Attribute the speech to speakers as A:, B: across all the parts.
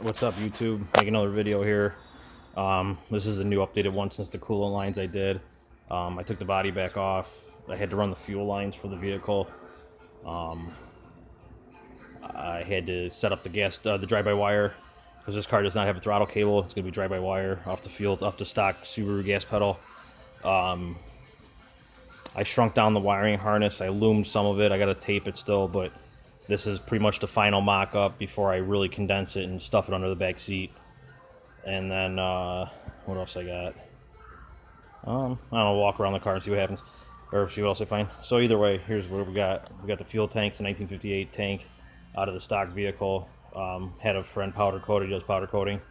A: What's up, YouTube? Make another video here. This is a new updated one since the coolant lines I did. I took the body back off. I had to run the fuel lines for the vehicle. I had to set up the the drive-by-wire because this car does not have a throttle cable. It's going to be drive-by-wire off the stock Subaru gas pedal. I shrunk down the wiring harness. I loomed some of it. I got to tape it still, but this is pretty much the final mock-up before I really condense it and stuff it under the back seat. And then, what else I got? I don't know, walk around the car and see what happens. Or see what else I find. So either way, here's what we got. We got the fuel tanks, a 1958 tank out of the stock vehicle. Had a friend powder coat, he does powder coating.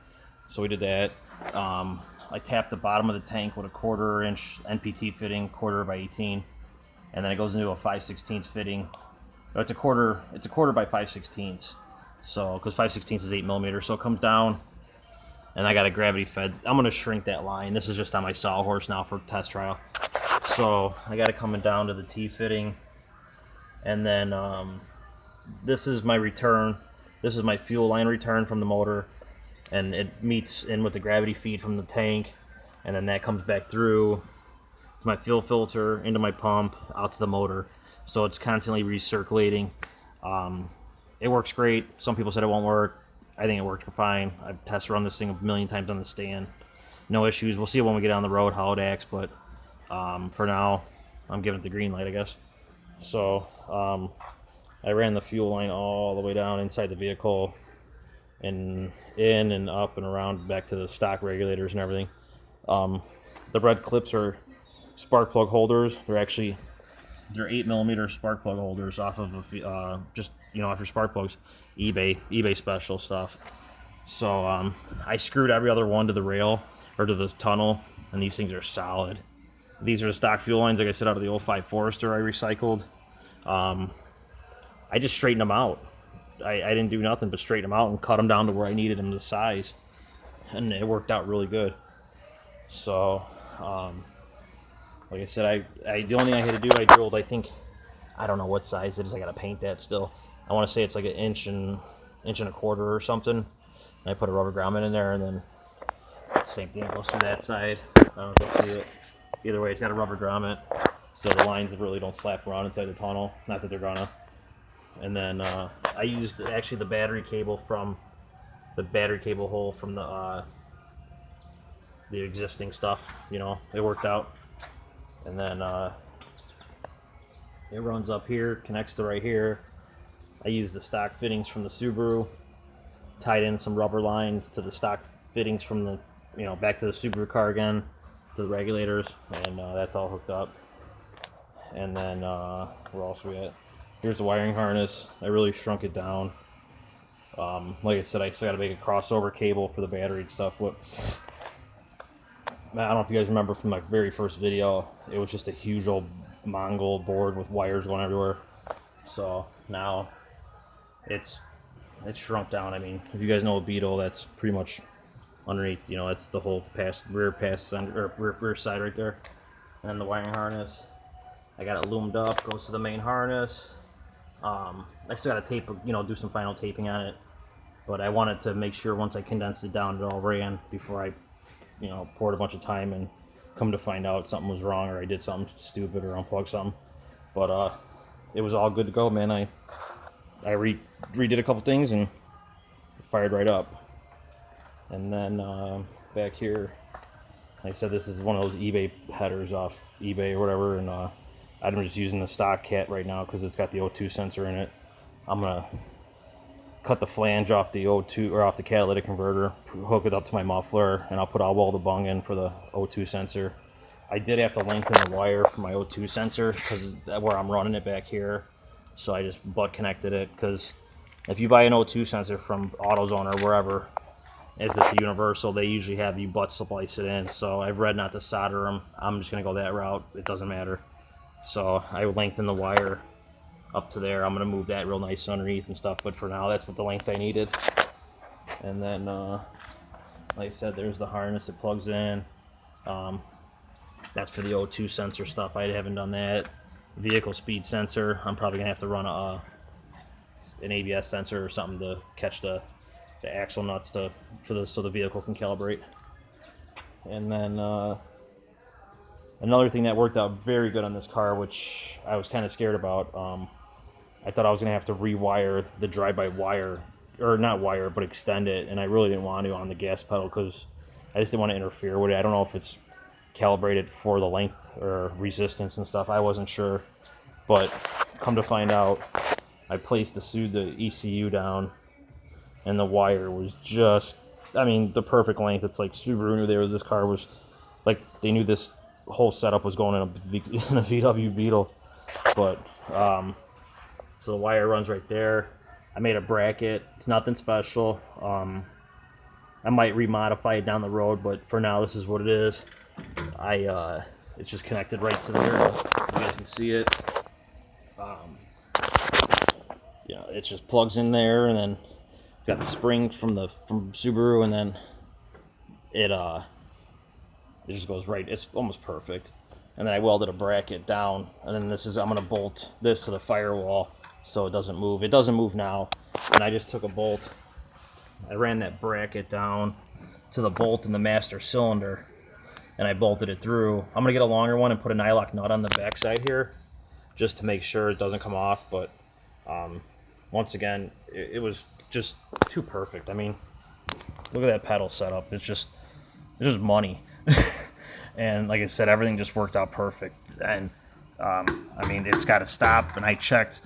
A: So we did that. I tapped the bottom of the tank with a 1/4 inch NPT fitting, 1/4 by 18. And then it goes into a 5/16 fitting. It's a quarter by 5/16. So, because 5/16 is 8mm, so it comes down. And I got a gravity fed. I'm going to shrink that line. This is just on my sawhorse now for test trial. So I got it coming down to the T fitting. And then this is my return. This is my fuel line return from the motor. And it meets in with the gravity feed from the tank. And then that comes back through to my fuel filter, into my pump, out to the motor. So it's constantly recirculating. It works great. Some people said it won't work. I think it worked fine. I've test run this thing a million times on the stand. No issues. We'll see when we get on the road how it acts, but for now, I'm giving it the green light, I guess. So I ran the fuel line all the way down inside the vehicle and in and up and around back to the stock regulators and everything. The red clips are spark plug holders. They're 8mm spark plug holders off of just off your spark plugs, eBay special stuff. So I screwed every other one to the rail or to the tunnel, and these things are solid. These are the stock fuel lines, like I said, out of the 05 Forester I recycled. I just straightened them out. I didn't do nothing but straighten them out and cut them down to where I needed them, the size, and it worked out really good. So like I said, the only thing I had to do, I drilled, I don't know what size it is. I gotta paint that still. I want to say it's like an inch and a quarter or something. And I put a rubber grommet in there, and then same thing goes through that side. I don't know if you see it. Either way, it's got a rubber grommet, so the lines really don't slap around inside the tunnel. Not that they're gonna. And then I used actually the battery cable from the battery cable hole from the existing stuff. It worked out. And then it runs up here, connects to right here. I used the stock fittings from the Subaru, tied in some rubber lines to the stock fittings from the, back to the Subaru car again, to the regulators, and that's all hooked up. And then where else are we at? Here's the wiring harness. I really shrunk it down. Like I said, I still got to make a crossover cable for the battery and stuff, but I don't know if you guys remember from my very first video, it was just a huge old Mongol board with wires going everywhere. So now it's shrunk down. I mean, if you guys know a Beetle, that's pretty much underneath, that's the whole rear side right there. And then the wiring harness, I got it loomed up, goes to the main harness. I still got to tape, do some final taping on it, but I wanted to make sure once I condensed it down, it all ran before I poured a bunch of time and come to find out something was wrong or I did something stupid or unplugged something. But it was all good to go, man. I redid a couple things and it fired right up. And then back here, like I said, this is one of those eBay headers off eBay or whatever, and I'm just using the stock cat right now because it's got the O2 sensor in it. I'm gonna cut the flange off the O2 or off the catalytic converter, hook it up to my muffler, and I'll weld a bung in for the O2 sensor. I did have to lengthen the wire for my O2 sensor because where I'm running it back here, so I just butt connected it. Because if you buy an O2 sensor from AutoZone or wherever, if it's a universal, they usually have you butt splice it in. So I've read not to solder them. I'm just gonna go that route. It doesn't matter. So I lengthened the wire up to there. I'm going to move that real nice underneath and stuff, but for now that's what the length I needed. And then like I said, there's the harness it plugs in. That's for the O2 sensor stuff. I haven't done that. Vehicle speed sensor, I'm probably gonna have to run an ABS sensor or something to catch the the axle nuts so the vehicle can calibrate. And then another thing that worked out very good on this car, which I was kind of scared about, I thought I was going to have to rewire the drive-by-wire, or not wire, but extend it, and I really didn't want to on the gas pedal because I just didn't want to interfere with it. I don't know if it's calibrated for the length or resistance and stuff. I wasn't sure, but come to find out, I placed the ECU down, and the wire was just, I mean, the perfect length. It's like Subaru knew this car was, like, they knew this whole setup was going in a VW Beetle. But so the wire runs right there. I made a bracket. It's nothing special. I might remodify it down the road, but for now this is what it is. It's just connected right to there. You guys can see it. Yeah, it just plugs in there, and then it's got the spring from Subaru, and then it just goes right. It's almost perfect. And then I welded a bracket down, and then I'm gonna bolt this to the firewall so it doesn't move. It doesn't move now, and I just took a bolt. I ran that bracket down to the bolt in the master cylinder, and I bolted it through. I'm gonna get a longer one and put a nylock nut on the backside here, just to make sure it doesn't come off. But once again, it was just too perfect. I mean, look at that pedal setup. It's just money. And like I said, everything just worked out perfect. And I mean, it's got to stop, and I checked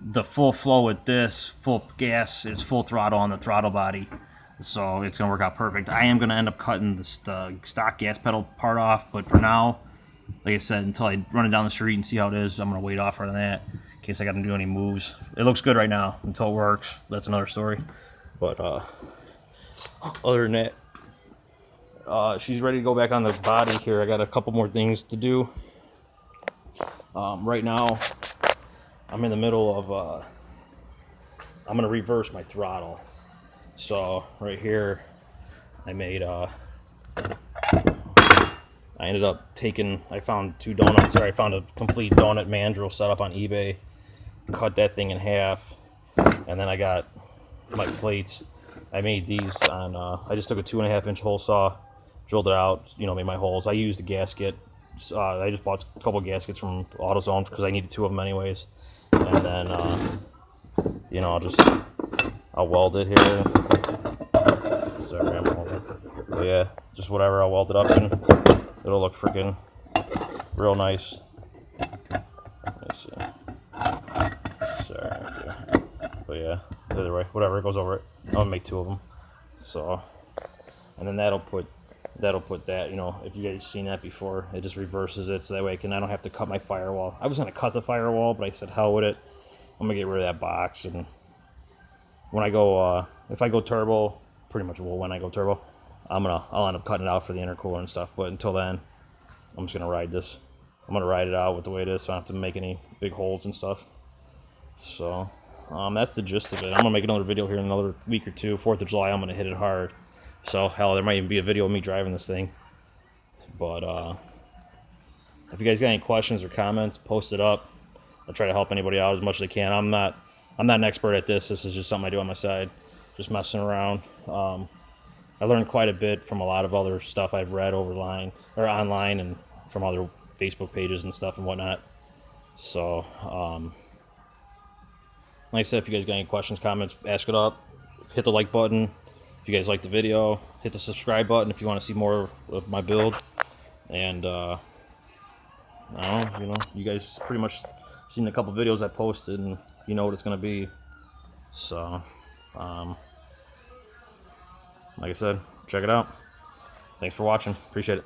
A: the full flow with this. Full gas is full throttle on the throttle body, so it's gonna work out perfect. I am gonna end up cutting the stock gas pedal part off, but for now, like I said, until I run it down the street and see how it is, I'm gonna wait off on that in case I got to do any moves. It looks good right now until it works. That's another story. But other than that, she's ready to go back on the body here. I got a couple more things to do. Right now, I'm in the middle of, I'm going to reverse my throttle. So right here, I ended up I found two donuts, or I found a complete donut mandrel set up on eBay, cut that thing in half, and then I got my plates. I made these on, I just took a 2.5-inch hole saw, drilled it out, made my holes. I used a gasket. I just bought a couple gaskets from AutoZone because I needed 2 of them anyways. And then, I'll weld it here. Sorry, I'm holding. But yeah, just whatever, I'll weld it up and it'll look freaking real nice. Let me see. Sorry, right there. But yeah, either way, whatever, it goes over it. I'm gonna make 2 of them. So, and then that'll put that, if you guys seen that before, it just reverses it, so that way I don't have to cut my firewall. I was gonna cut the firewall, but I said hell with it. I'm gonna get rid of that box, and when I go, if I go turbo, pretty much when I go turbo, I'll end up cutting it out for the intercooler and stuff. But until then, I'm just gonna ride this. I'm gonna ride it out with the way it is, so I don't have to make any big holes and stuff. So that's the gist of it. I'm gonna make another video here in another week or 2. 4th of July, I'm gonna hit it hard. So hell, there might even be a video of me driving this thing. But if you guys got any questions or comments, post it up. I'll try to help anybody out as much as I can. I'm not an expert at this. This is just something I do on my side, just messing around. I learned quite a bit from a lot of other stuff I've read online and from other Facebook pages and stuff and whatnot. So like I said, if you guys got any questions, comments, ask it up. Hit the like button if you guys like the video. Hit the subscribe button if you want to see more of my build. And I don't know, you guys pretty much seen a couple videos I posted, and you know what it's gonna be. So like I said, check it out. Thanks for watching. Appreciate it.